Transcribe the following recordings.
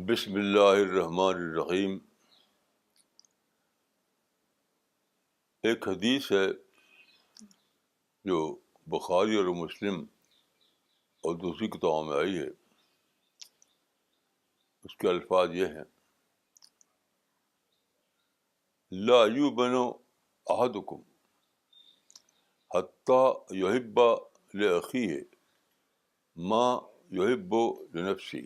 بسم اللہ الرحمن الرحیم. ایک حدیث ہے جو بخاری اور مسلم اور دوسری کتابوں میں آئی ہے. اس کے الفاظ یہ ہیں: لا یؤمن احدکم حتی یحب لاخیہ ما یحب لنفسہ.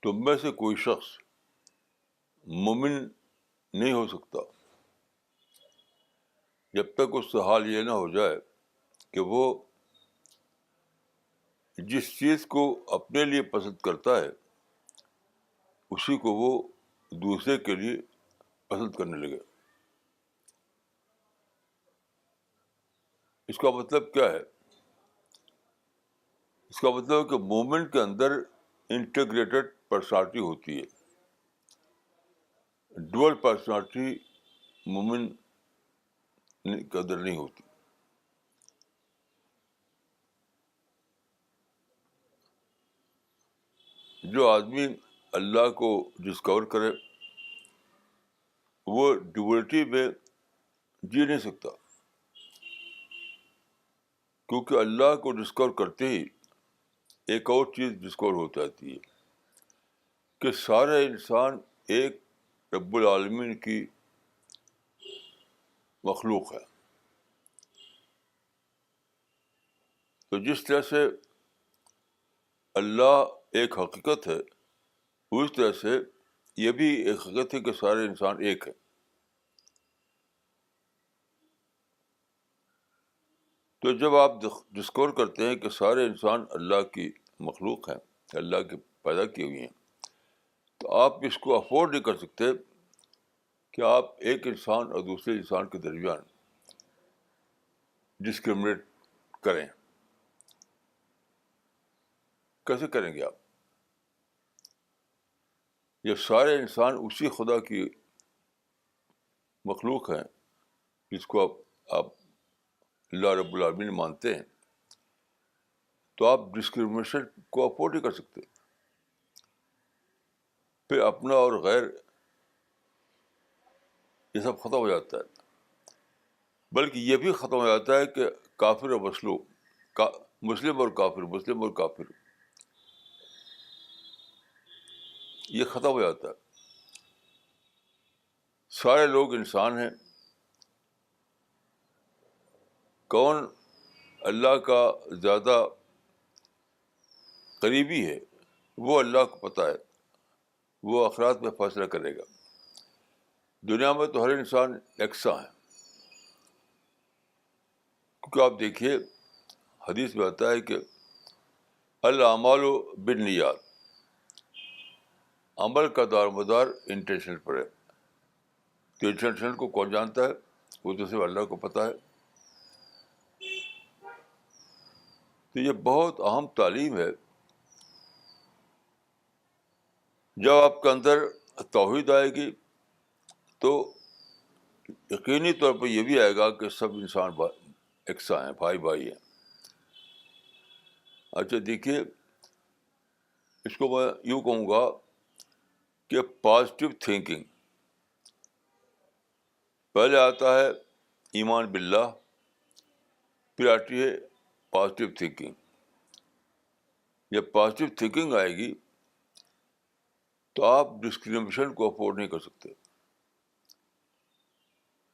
تم میں سے کوئی شخص مومن نہیں ہو سکتا جب تک اس کا حال یہ نہ ہو جائے کہ وہ جس چیز کو اپنے لیے پسند کرتا ہے اسی کو وہ دوسرے کے لیے پسند کرنے لگے. اس کا مطلب کیا ہے؟ اس کا مطلب ہے کہ مومن کے اندر انٹیگریٹڈ پرسنالٹی ہوتی ہے. ڈوئل پرسنالٹی مومن کے اندر نہیں ہوتی. جو آدمی اللہ کو ڈسکور کرے وہ ڈوئلٹی میں جی نہیں سکتا، کیونکہ اللہ کو ڈسکور کرتے ہی ایک اور چیز ڈسکور ہو جاتی ہے کہ سارے انسان ایک رب العالمین کی مخلوق ہے. تو جس طرح سے اللہ ایک حقیقت ہے اس طرح سے یہ بھی ایک حقیقت ہے کہ سارے انسان ایک ہے. تو جب آپ ڈسکور کرتے ہیں کہ سارے انسان اللہ کی مخلوق ہیں، اللہ کے پیدا کی ہوئی ہیں، تو آپ اس کو افورڈ نہیں کر سکتے کہ آپ ایک انسان اور دوسرے انسان کے درمیان ڈسکریمنیٹ کریں. کیسے کریں گے آپ؟ یہ سارے انسان اسی خدا کی مخلوق ہیں جس کو آپ اللہ رب العالمین مانتے ہیں، تو آپ ڈسکریمنیشن کو افورڈ نہیں کر سکتے. پھر اپنا اور غیر یہ سب ختم ہو جاتا ہے. بلکہ یہ بھی ختم ہو جاتا ہے کہ کافر اور مسلم اور کافر یہ ختم ہو جاتا ہے. سارے لوگ انسان ہیں. کون اللہ کا زیادہ قریبی ہے وہ اللہ کو پتہ ہے، وہ آخرات میں فیصلہ کرے گا. دنیا میں تو ہر انسان یکساں ہے. کیونکہ آپ دیکھیے حدیث میں آتا ہے کہ الاعمال بالنیات، عمل کا دار مدار انٹینشن پر ہے. تو انٹینشن کو کون جانتا ہے؟ وہ تو صرف اللہ کو پتہ ہے. تو یہ بہت اہم تعلیم ہے. جب آپ کے اندر توحید آئے گی تو یقینی طور پر یہ بھی آئے گا کہ سب انسان یکساں ہیں، بھائی بھائی ہیں. اچھا دیکھیے، اس کو میں یوں کہوں گا کہ پازیٹیو تھنکنگ پہلے آتا ہے، ایمان باللہ، پھر آتی ہے پازیٹیو تھنکنگ. جب پازیٹیو تھنکنگ آئے گی تو آپ ڈسکریمنیشن کو افورڈ نہیں کر سکتے.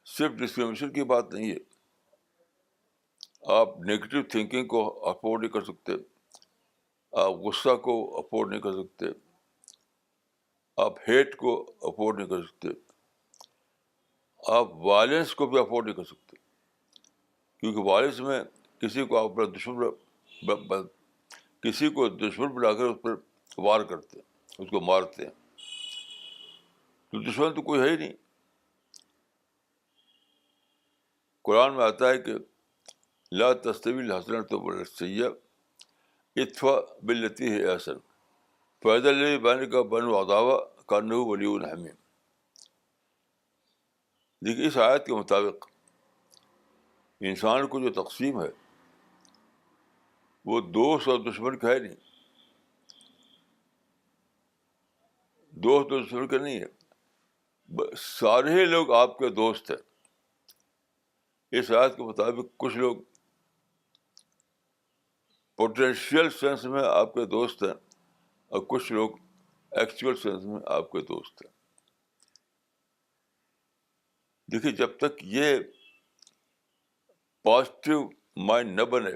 صرف ڈسکریمنیشن کی بات نہیں ہے، آپ نیگیٹو تھنکنگ کو افورڈ نہیں کر سکتے، آپ غصہ کو افورڈ نہیں کر سکتے، آپ ہیٹ کو افورڈ نہیں کر سکتے، آپ وائلنس کو بھی افورڈ نہیں کر سکتے. کیونکہ وائلنس میں کسی کو آپ اپنا کسی کو دشمن بنا کر اس پر وار کرتے ہیں، اس کو مارتے ہیں. تو دشمن تو کوئی ہے ہی نہیں. قرآن میں آتا ہے کہ لا تستوی الحسنۃ ولا السیئۃ ادفع بالتی ہی احسن فاذا الذی بینک وبینہ عداوۃ کانہ ولی حمیم. دیکھیے اس آیت کے مطابق انسان کو جو تقسیم ہے وہ دوست اور دشمن کا ہے نہیں، دوست اور دشمن کا نہیں ہے، سارے لوگ آپ کے دوست ہیں۔ اس آیت کے مطابق کچھ لوگ پوٹینشیل سینس میں آپ کے دوست ہیں اور کچھ لوگ ایکچوئل سینس میں آپ کے دوست ہیں۔ دیکھیے، جب تک یہ پازیٹیو مائنڈ نہ بنے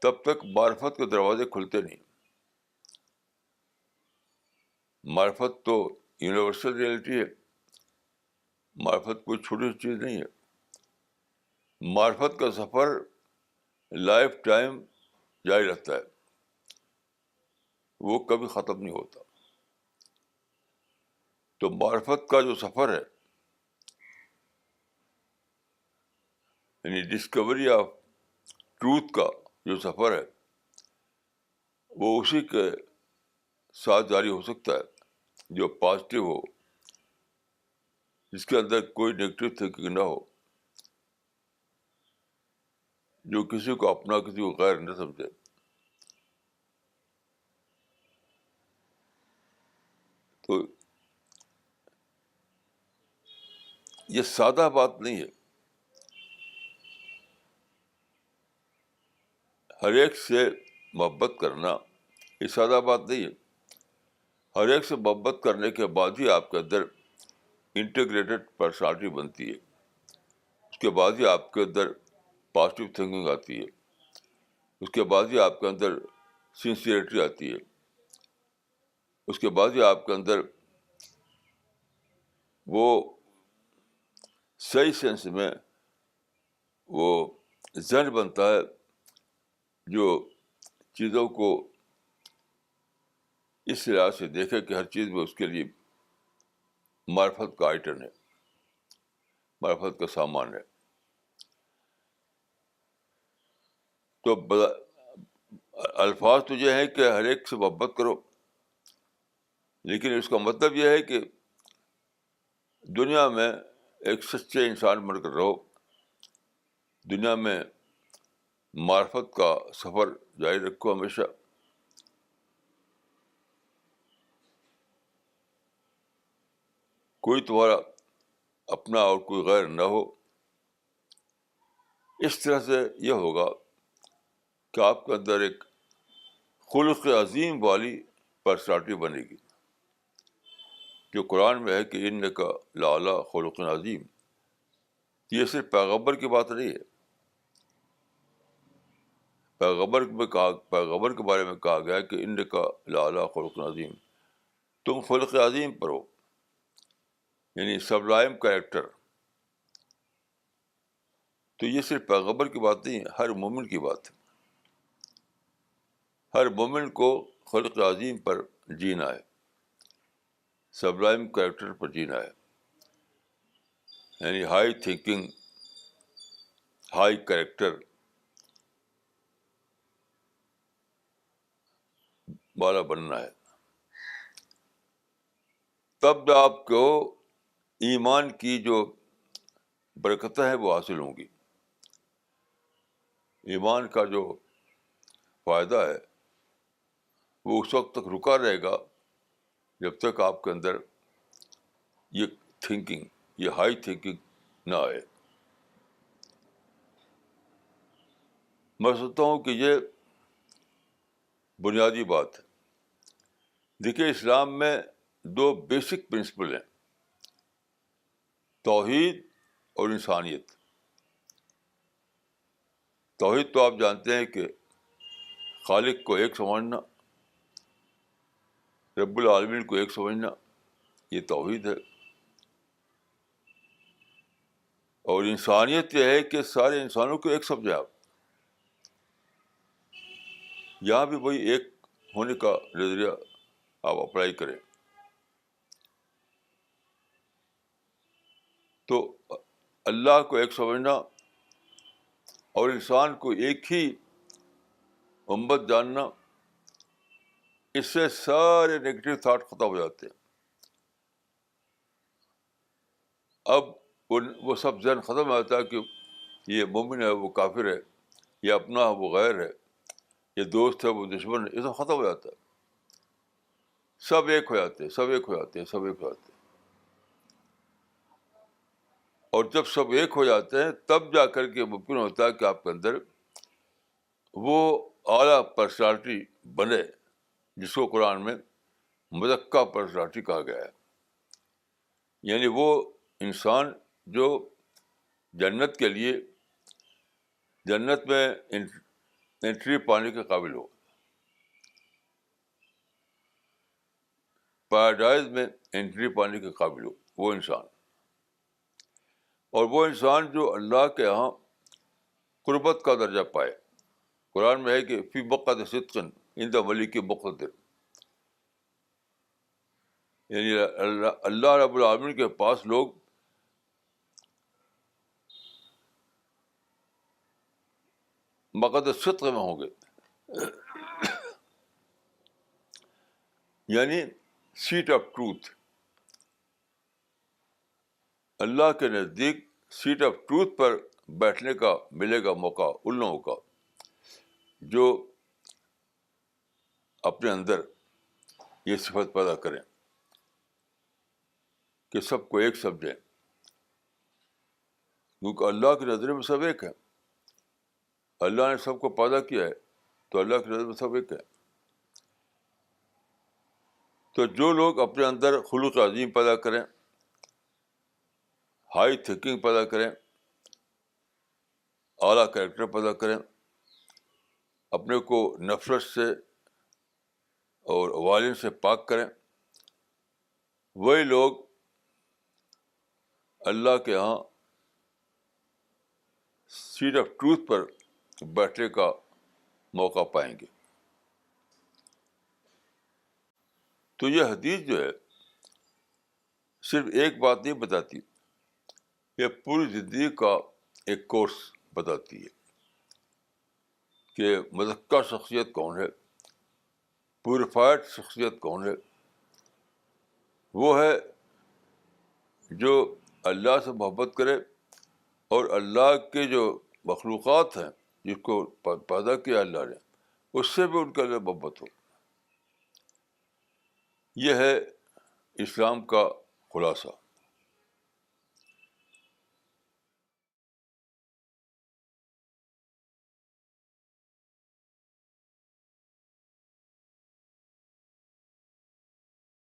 تب تک معرفت کے دروازے کھلتے نہیں۔ معرفت تو یونیورسل ریئلٹی ہے، معرفت کوئی چھوٹی چیز نہیں ہے۔ معرفت کا سفر لائف ٹائم جاری رہتا ہے، وہ کبھی ختم نہیں ہوتا۔ تو معرفت کا جو سفر ہے، یعنی ڈسکوری آف ٹروتھ کا جو سفر ہے، وہ اسی کے ساتھ جاری ہو سکتا ہے جو پازیٹیو ہو، جس کے اندر کوئی نیگیٹو تھنکنگ نہ ہو، جو کسی کو اپنا کسی کو غیر نہ سمجھے۔ تو یہ سادہ بات نہیں ہے، ہر ایک سے محبت کرنا یہ سادہ بات نہیں ہے۔ ہر ایک سے محبت کرنے کے بعد ہی آپ کے اندر انٹیگریٹڈ پرسنالٹی بنتی ہے، اس کے بعد ہی آپ کے اندر پازیٹیو تھنکنگ آتی ہے، اس کے بعد ہی آپ کے اندر سنسیئرٹی آتی ہے، اس کے بعد ہی آپ کے اندر وہ صحیح سینس میں وہ ذہن بنتا ہے جو چیزوں کو اس لحاظ سے دیکھے کہ ہر چیز میں اس کے لیے معرفت کا آئٹم ہے، معرفت کا سامان ہے۔ تو الفاظ تو یہ ہے کہ ہر ایک سے محبت کرو، لیکن اس کا مطلب یہ ہے کہ دنیا میں ایک سچے انسان بن کر رہو، دنیا میں معرفت کا سفر جاری رکھو ہمیشہ۔ کوئی تمہارا اپنا اور کوئی غیر نہ ہو۔ اس طرح سے یہ ہوگا کہ آپ کے اندر ایک خلق عظیم والی پرسنالٹی بنے گی، جو قرآن میں ہے کہ انک لعلی خلق عظیم۔ یہ صرف پیغمبر کی بات نہیں ہے، پیغمبر کے بارے میں کہا گیا ہے کہ انک لعلی خلق عظیم، تم خلق عظیم پر ہو، یعنی سبلائم کریکٹر۔ تو یہ صرف پیغمبر کی بات نہیں ہے، ہر مومن کی بات ہے۔ ہر مومن کو خلق عظیم پر جینا ہے، سبلائم کریکٹر پر جینا ہے، یعنی ہائی تھنکنگ، ہائی کریکٹر والا بننا ہے۔ تب آپ کو ایمان کی جو برکتیں ہیں وہ حاصل ہوں گی۔ ایمان کا جو فائدہ ہے وہ اس وقت تک رکا رہے گا جب تک آپ کے اندر یہ تھنکنگ، یہ ہائی تھنکنگ نہ آئے۔ میں سمجھتا ہوں کہ یہ بنیادی بات ہے۔ دیکھیے، اسلام میں دو بیسک پرنسپل ہیں، توحید اور انسانیت۔ توحید تو آپ جانتے ہیں کہ خالق کو ایک سمجھنا، رب العالمین کو ایک سمجھنا، یہ توحید ہے۔ اور انسانیت یہ ہے کہ سارے انسانوں کو ایک سمجھیں آپ۔ یہاں بھی وہی ایک ہونے کا نظریہ آپ اپلائی کریں۔ تو اللہ کو ایک سمجھنا اور انسان کو ایک ہی امت جاننا، اس سے سارے نیگیٹو تھاٹ ختم ہو جاتے ہیں۔ اب وہ سب ذہن ختم ہو جاتا ہے کہ یہ مومن ہے وہ کافر ہے، یہ اپنا ہے وہ غیر ہے، یہ دوست ہے وہ دشمن ہے، یہ سب ختم ہو جاتا ہے. سب ایک ہو جاتے ہیں، سب ایک ہو جاتے ہیں، سب ایک ہو جاتے ہیں. اور جب سب ایک ہو جاتے ہیں تب جا کر کے ممکن ہوتا ہے کہ آپ کے اندر وہ اعلیٰ پرسنالٹی بنے جس کو قرآن میں مزکہ پرسنالٹی کہا گیا ہے. یعنی وہ انسان جو جنت کے لیے، جنت میں انٹری پانے کے قابل ہو، پیراڈائز میں انٹری پانے کے قابل ہو وہ انسان. اور وہ انسان جو اللہ کے یہاں قربت کا درجہ پائے. قرآن میں ہے کہ فی بقعۃ صدق عند ملیک مقتدر، یعنی اللہ رب العالمین کے پاس لوگ مقعد صدق میں ہوں گے، یعنی سیٹ آف ٹروتھ. اللہ کے نزدیک سیٹ آف ٹروتھ پر بیٹھنے کا ملے گا موقع ان لوگوں کا جو اپنے اندر یہ صفت پیدا کریں کہ سب کو ایک سمجھیں، کیونکہ اللہ کی نظر میں سب ایک ہے. اللہ نے سب کو پیدا کیا ہے تو اللہ کی نظر میں سب ایک ہے. تو جو لوگ اپنے اندر خلق عظیم پیدا کریں، ہائی تھنکنگ پیدا کریں، اعلیٰ کریکٹر پیدا کریں، اپنے کو نفرت سے اور وائلنس سے پاک کریں، وہی لوگ اللہ کے ہاں سیٹ آف ٹروتھ پر بیٹھنے کا موقع پائیں گے. تو یہ حدیث جو ہے صرف ایک بات نہیں بتاتی، یہ پوری زندگی کا ایک کورس بتاتی ہے کہ مزکہ شخصیت کون ہے، پیوریفائڈ شخصیت کون ہے. وہ ہے جو اللہ سے محبت کرے اور اللہ کے جو مخلوقات ہیں جس کو پیدا کیا اللہ نے اس سے بھی ان کے لیے محبت ہو. یہ ہے اسلام کا خلاصہ.